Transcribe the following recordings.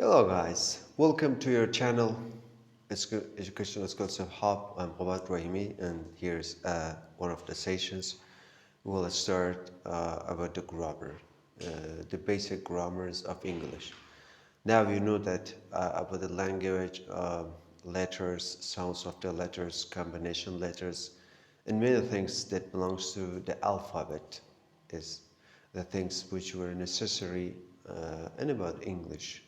Hello guys, welcome to your channel Educational Skills of Hub. I'm Qabat Rahimi and here's one of the sessions. We'll start about the grammar, the basic grammars of English. Now you know that about the language, letters, sounds of the letters, combination letters, and many things that belongs to the alphabet is the things which were necessary and about English.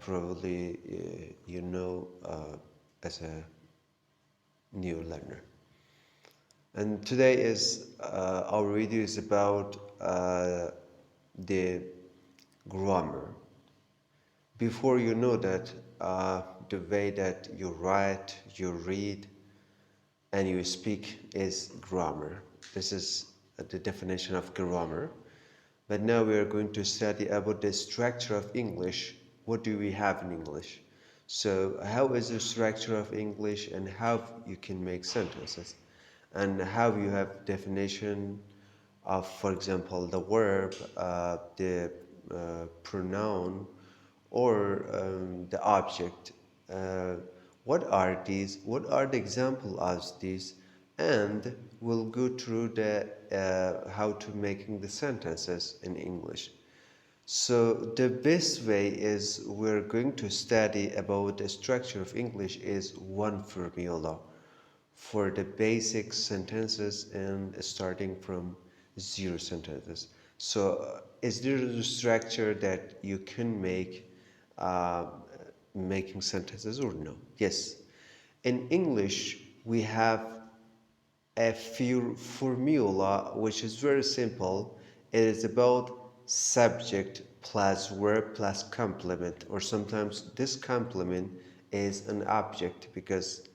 Probably you know as a new learner. And today is our video is about the grammar. Before you know that the way that you write, you read, and you speak is grammar. This is the definition of grammar. But now we are going to study about the structure of English. What do we have in English? So how is the structure of English and how you can make sentences? And how you have definition of, for example, the verb, the pronoun, or the object. What are these? What are the example of these? And we'll go through the how to making the sentences in English. So the best way is we're going to study about the structure of English is one formula for the basic sentences and starting from zero sentences. So is there a structure that you can make uh, making sentences or no? Yes. In English, we have a few formula which is very simple. It is about subject plus verb plus complement, or sometimes this complement is an object because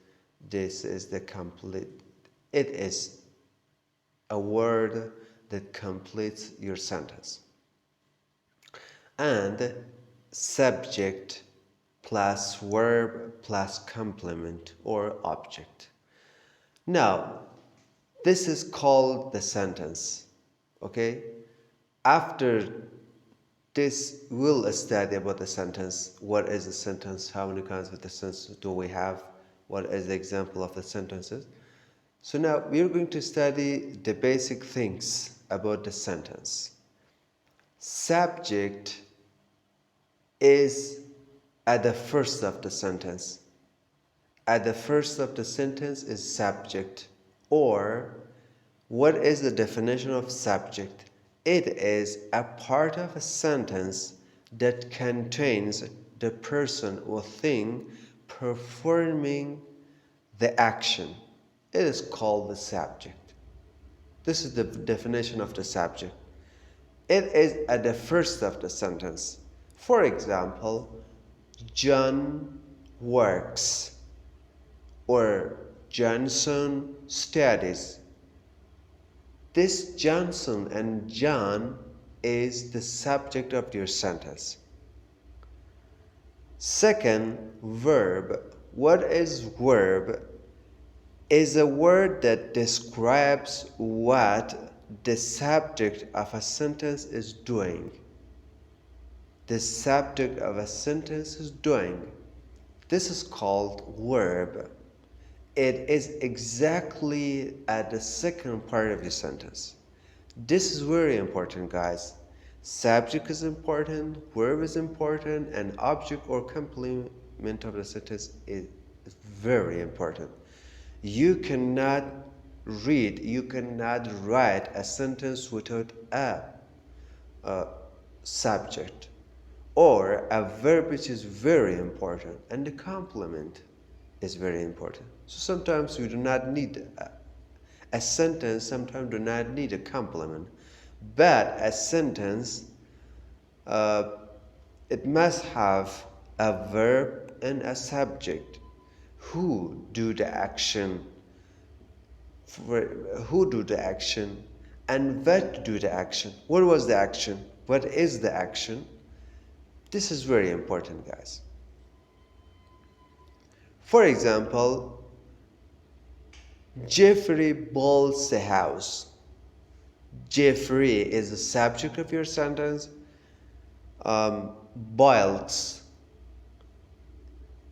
this is the complete. It is a word that completes your sentence. And subject plus verb plus complement or object. Now, this is called the sentence. Okay? After this, we'll study about the sentence. What is a sentence? How many kinds of the sentence do we have? What is the example of the sentences? So now we are going to study the basic things about the sentence. Subject is at the first of the sentence. At the first of the sentence is subject. Or what is the definition of subject? It is a part of a sentence that contains the person or thing performing the action. It is called the subject. This is the definition of the subject. It is at the first of the sentence. For example, John works or Johnson studies. This Johnson and John is the subject of your sentence. Second, verb. What is verb? Is a word that describes what the subject of a sentence is doing. The subject of a sentence is doing. This is called verb. It is exactly at the second part of the sentence. This is very important, guys. Subject is important, verb is important, and object or complement of the sentence is very important. You cannot read, you cannot write a sentence without a subject or a verb, which is very important, and the complement is very important. So sometimes you do not need a sentence, sometimes do not need a complement, but a sentence it must have a verb and a subject who do the action, and what do the action. What was the action? What is the action? This is very important, guys. For example, Jeffrey builds a house. Jeffrey is the subject of your sentence. Builds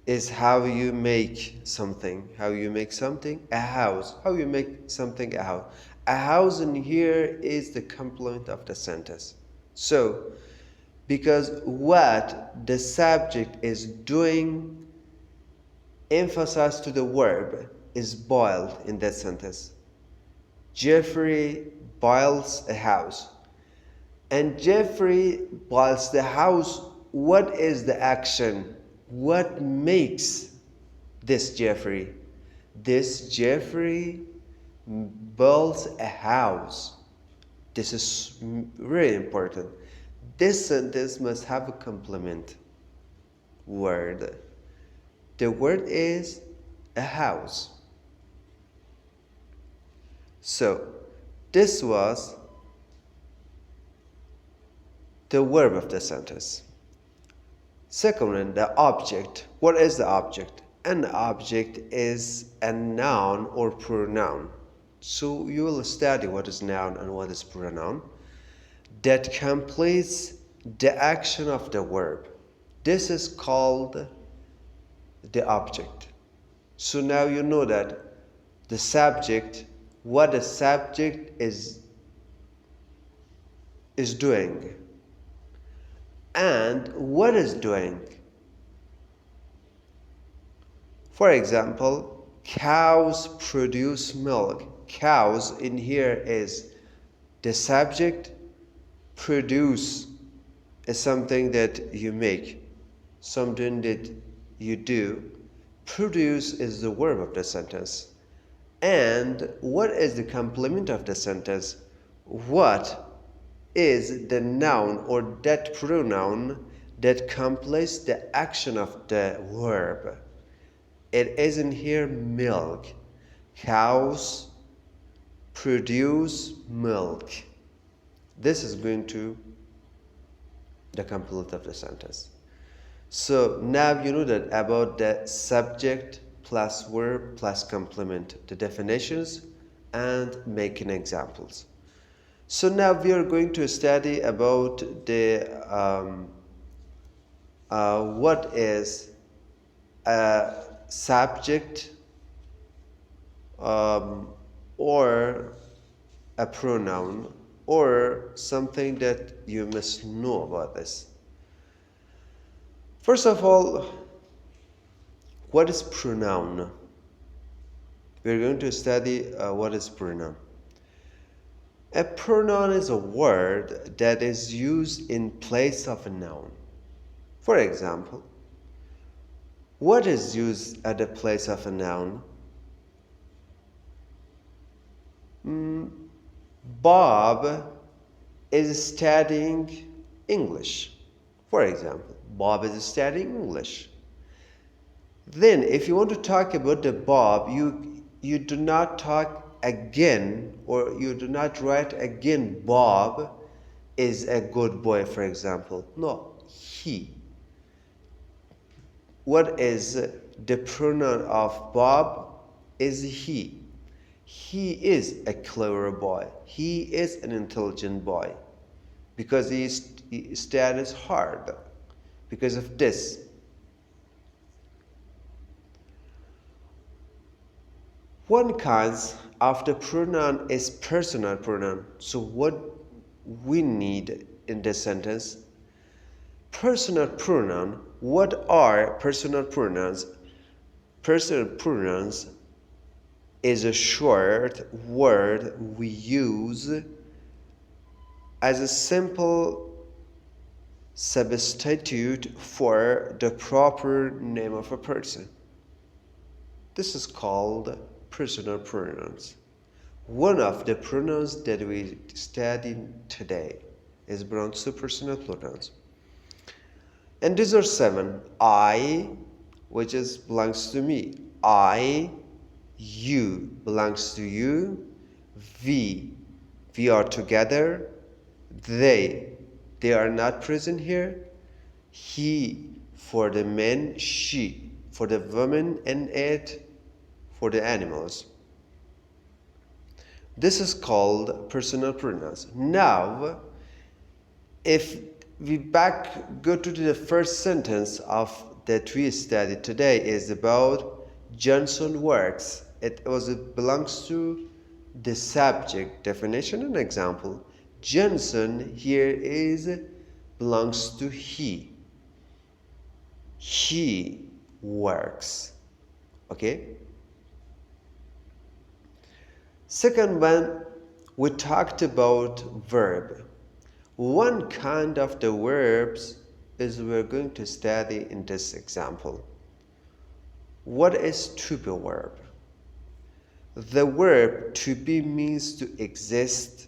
is how you make something. How you make something? A house. How you make something a house? A house in here is the complement of the sentence. So, because what the subject is doing, emphasize to the verb is boiled in that sentence. Jeffrey boils a house. And Jeffrey boils the house. What is the action? What makes this Jeffrey? This Jeffrey builds a house. This is very important. This sentence must have a complement word. The word is a house. So, this was the verb of the sentence. Second one, the object. What is the object? An object is a noun or pronoun. So you will study what is noun and what is pronoun that completes the action of the verb. This is called the object. So now you know that the subject, what the subject is doing. And what is doing. For example, cows produce milk. Cows in here is the subject. Produce is something that you make, something that you do. Produce is the verb of the sentence. And what is the complement of the sentence? What is the noun or that pronoun that completes the action of the verb? It is in here milk. Cows produce milk. This is going to the complement of the sentence. So now you know that about the subject plus verb plus complement, the definitions and making examples. So now we are going to study about the what is a subject or a pronoun or something that you must know about this. First of all, what is pronoun? We're going to study what is pronoun. A pronoun is a word that is used in place of a noun. For example, what is used at the place of a noun? Bob is studying English. For example, Bob is studying English. Then, if you want to talk about the Bob, you do not talk again, or you do not write again Bob is a good boy, for example. No, he. What is the pronoun of Bob? Is he. He is a clever boy. He is an intelligent boy. Because he studies hard. Because of this. One kind of the pronoun is personal pronoun. So what we need in this sentence? Personal pronoun. What are personal pronouns? Personal pronouns is a short word we use as a simple substitute for the proper name of a person. This is called personal pronouns. One of the pronouns that we study today is belongs to personal pronouns. And these are 7. I, which is belongs to me. I, you belongs to you. We are together. They are not present here. He for the men, she for the women, and it for the animals. This is called personal pronouns. Now, if we go to the first sentence of that we studied today is about Johnson works. It belongs to the subject. Definition and example. Johnson here belongs to he. He works. Okay? Second one, we talked about verb. One kind of the verbs is we're going to study in this example. What is to be verb? The verb to be means to exist,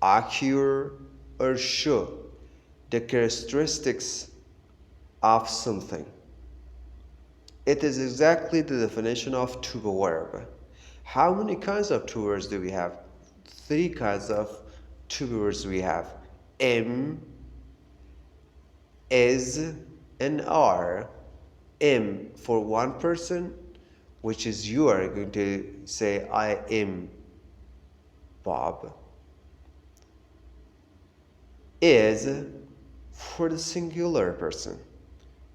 occur, or show the characteristics of something. It is exactly the definition of to be verb. How many kinds of to verbs do we have? 3 kinds of to be verbs we have. Am, is, and are. Am for one person, which is you are going to say I am Bob. Is for the singular person.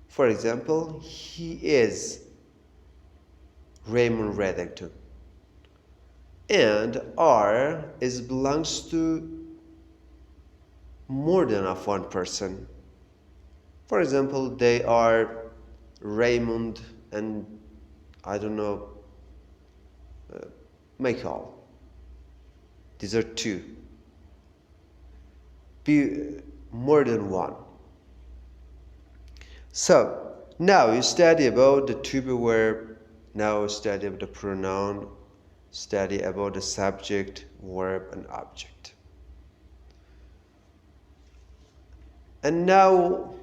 For example, he is Raymond Reddington. And are belongs to more than of one person. For example, they are Raymond and I don't know, Michael. These are 2. Be more than one. So now you study about the to be verb. Now study about the pronoun. Study about the subject, verb, and object. And now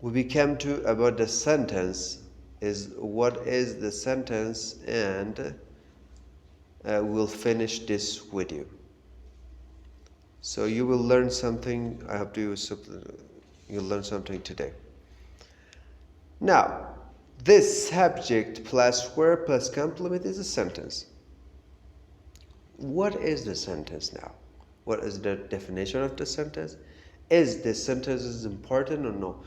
we come to about the sentence. What is the sentence, and we'll finish this video. So you will learn something. I hope you'll learn something today. Now, this subject plus verb plus complement is a sentence. What is the sentence now? What is the definition of the sentence? Is the sentence important or no?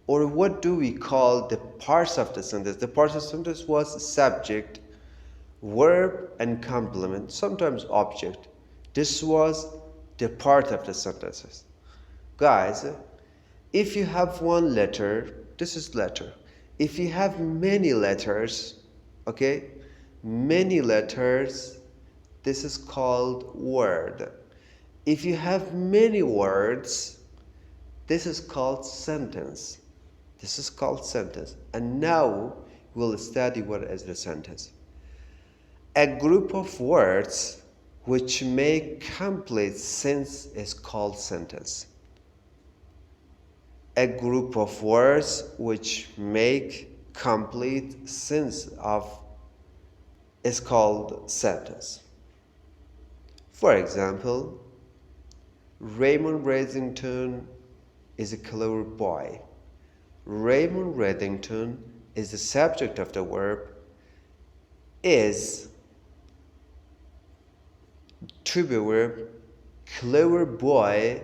Or what do we call the parts of the sentence? The parts of the sentence was subject, verb, and complement, sometimes object. This was the part of the sentences. Guys, if you have one letter, this is letter. If you have many letters, okay, many letters, this is called word. If you have many words, this is called sentence. This is called sentence. And now we'll study what is the sentence. A group of words which make complete sense is called sentence. A group of words which make complete sense is called sentence. For example, Raymond Reddington is a clever boy. Raymond Reddington is the subject of the verb. Is to be verb. Clever boy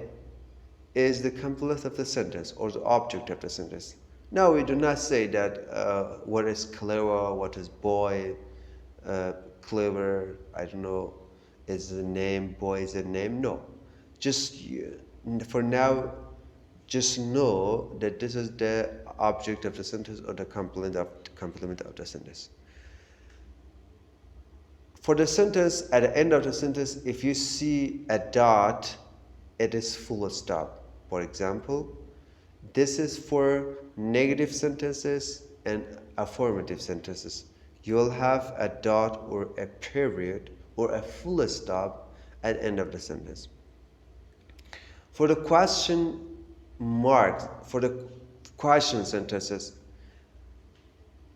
is the complement of the sentence or the object of the sentence. Now we do not say that what is clever, what is boy, clever, I don't know, is a name, boy is a name. No, just for now, just know that this is the object of the sentence or the complement of the sentence. For the sentence, at the end of the sentence, if you see a dot, it is full stop. For example, this is for negative sentences and affirmative sentences. You will have a dot or a period or a full stop at the end of the sentence. For the question marks, for the question sentences,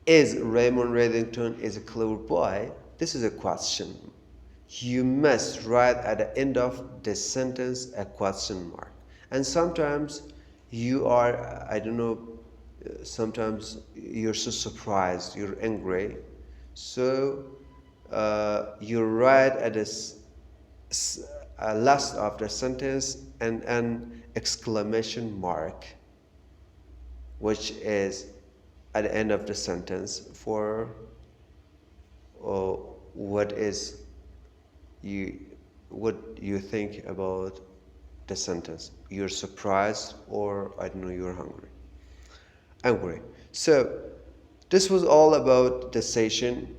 is Raymond Reddington is a clever boy? This is a question. You must write at the end of the sentence a question mark. And sometimes you are, I don't know, sometimes you're so surprised, you're angry. So you write at the last of the sentence and an exclamation mark, which is at the end of the sentence for uh, what is you what you think about the sentence. You're surprised, or I don't know, you're hungry. Angry. So this was all about the session.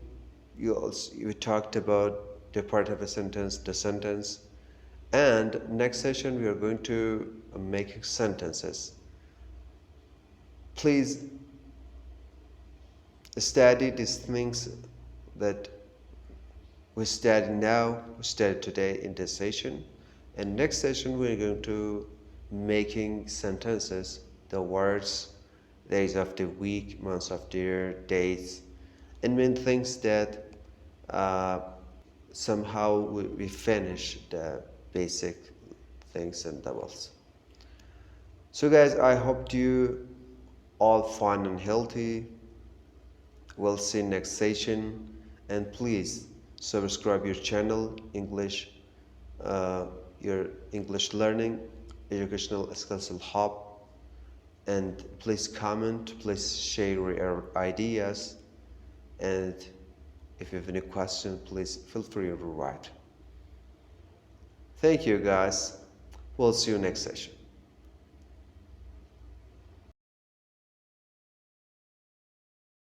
You talked about the part of a sentence, the sentence, and next session we are going to make sentences. Please study these things that we study now, we study today in this session, and next session we're going to making sentences, the words, days of the week, months of the year, dates, and main things that uh, somehow we finish the basic things and doubles. So guys, I hope you all fun and healthy. We'll see you next session, and please subscribe your channel uh, your English learning educational skills hub, and please comment, please share your ideas, and if you have any question, please feel free to write. Thank you guys. We'll see you next session.